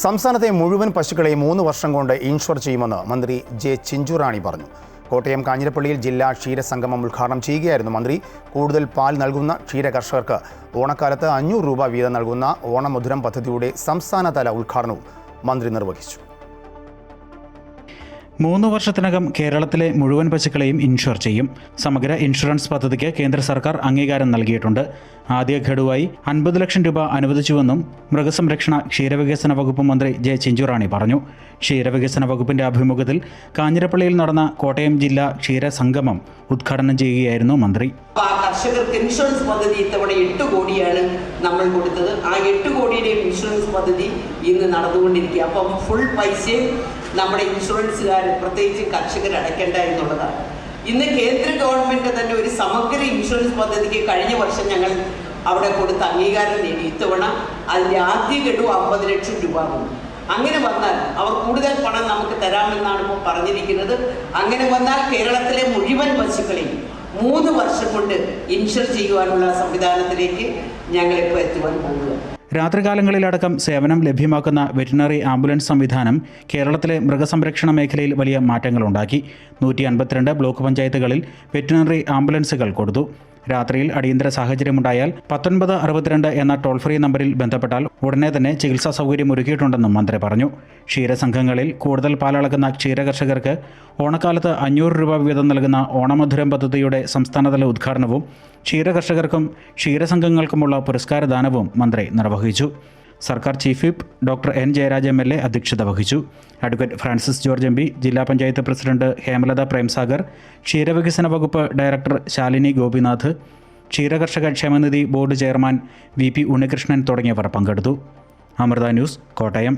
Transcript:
സംസ്ഥാനത്തെ മുഴുവൻ പശുക്കളെയും 3 വർഷം കൊണ്ട് ഇൻഷുർ ചെയ്യുമെന്ന് മന്ത്രി ജെ ചിഞ്ചുറാണി പറഞ്ഞു. കോട്ടയം കാഞ്ഞിരപ്പള്ളിയിൽ ജില്ലാ ക്ഷീരസംഗമം ഉദ്ഘാടനം ചെയ്യുകയായിരുന്നു മന്ത്രി. കൂടുതൽ പാൽ നൽകുന്ന ക്ഷീര കർഷകർക്ക് ഓണക്കാലത്ത് 500 രൂപ വീതം നൽകുന്ന ഓണമധുരം പദ്ധതിയുടെ സംസ്ഥാനതല ഉദ്ഘാടനവും മന്ത്രി നിർവഹിച്ചു. 3 വർഷത്തിനകം കേരളത്തിലെ മുഴുവൻ പശുക്കളെയും ഇൻഷുർ ചെയ്യും. സമഗ്ര ഇൻഷുറൻസ് പദ്ധതിക്ക് കേന്ദ്ര സർക്കാർ അംഗീകാരം നൽകിയിട്ടുണ്ട്. ആദ്യ ഘടുവായി 50 ലക്ഷം രൂപ അനുവദിച്ചുവെന്നും മൃഗസംരക്ഷണ ക്ഷീരവികസന വകുപ്പ് മന്ത്രി ജെ ചിഞ്ചുറാണി പറഞ്ഞു. ക്ഷീരവികസന വകുപ്പിന്റെ ആഭിമുഖ്യത്തിൽ കാഞ്ഞിരപ്പള്ളിയിൽ നടന്ന കോട്ടയം ജില്ലാ ക്ഷീരസംഗമം ഉദ്ഘാടനം ചെയ്യുകയായിരുന്നു മന്ത്രി. കർഷകർക്ക് ഇൻഷുറൻസ് പദ്ധതി ഇത്തവണ 8 കോടിയാണ് നമ്മൾ കൊടുത്തത്. ആ 8 കോടിയുടെയും ഇൻഷുറൻസ് പദ്ധതി ഇന്ന് നടന്നുകൊണ്ടിരിക്കുക. അപ്പം ഫുൾ പൈസയും നമ്മുടെ ഇൻഷുറൻസുകാർ പ്രത്യേകിച്ച് കർഷകർ അടയ്ക്കേണ്ട എന്നുള്ളതാണ്. ഇന്ന് കേന്ദ്ര ഗവൺമെന്റ് തന്നെ ഒരു സമഗ്ര ഇൻഷുറൻസ് പദ്ധതിക്ക് കഴിഞ്ഞ വർഷം ഞങ്ങൾ അവിടെ കൊടുത്ത അംഗീകാരം നേടി. ഇത്തവണ അതിൻ്റെ ആദ്യ ഗഡു 50 ലക്ഷം രൂപ വന്നു. അങ്ങനെ വന്നാൽ അവർ കൂടുതൽ പണം നമുക്ക് തരാമെന്നാണ് ഇപ്പോൾ പറഞ്ഞിരിക്കുന്നത്. അങ്ങനെ വന്നാൽ കേരളത്തിലെ മുഴുവൻ പശുക്കളെയും 3 വർഷം കൊണ്ട് ഇൻഷുർ ചെയ്യുവാനുള്ള സംവിധാനത്തിലേക്ക് ഞങ്ങളിപ്പോൾ എത്തുവാൻ പോകുക. രാത്രികാലങ്ങളിലടക്കം സേവനം ലഭ്യമാക്കുന്ന വെറ്റിനറി ആംബുലൻസ് സംവിധാനം കേരളത്തിലെ മൃഗസംരക്ഷണ മേഖലയിൽ വലിയ മാറ്റങ്ങളുണ്ടാക്കി. 152 ബ്ലോക്ക് പഞ്ചായത്തുകളിൽ വെറ്റിനറി ആംബുലൻസുകൾ കൊടുത്തു. രാത്രിയിൽ അടിയന്തര സാഹചര്യമുണ്ടായാൽ 1962 എന്ന ടോൾ ഫ്രീ നമ്പറിൽ ബന്ധപ്പെട്ടാൽ ഉടനെ തന്നെ ചികിത്സാ സൗകര്യം ഒരുക്കിയിട്ടുണ്ടെന്നും മന്ത്രി പറഞ്ഞു. ക്ഷീരസംഘങ്ങളിൽ കൂടുതൽ പാലളക്കുന്ന ക്ഷീരകർഷകർക്ക് ഓണക്കാലത്ത് 500 രൂപ വീതം നൽകുന്ന ഓണമധുരം പദ്ധതിയുടെ സംസ്ഥാനതല ഉദ്ഘാടനവും ക്ഷീരകർഷകർക്കും ക്ഷീരസംഘങ്ങൾക്കുമുള്ള പുരസ്കാരദാനവും മന്ത്രി നിർവഹിച്ചു. സർക്കാർ chief whip doctor N Jayaraj MLA അധ്യക്ഷത വഹിച്ചു. അഡ്വക്കേറ്റ് ഫ്രാൻസിസ് ജോർജ് MP, ജില്ലാ പഞ്ചായത്ത് പ്രസിഡന്റ് ഹേമലത പ്രേംസാഗർ, ക്ഷീരവികസന വകുപ്പ് ഡയറക്ടർ ശാലിനി ഗോപിനാഥ്, ക്ഷീരകർഷക ക്ഷേമനിധി ബോർഡ് ചെയർമാൻ VP ഉണ്ണികൃഷ്ണൻ തുടങ്ങിയവർ പങ്കെടുത്തു. അമൃത ന്യൂസ്, കോട്ടയം.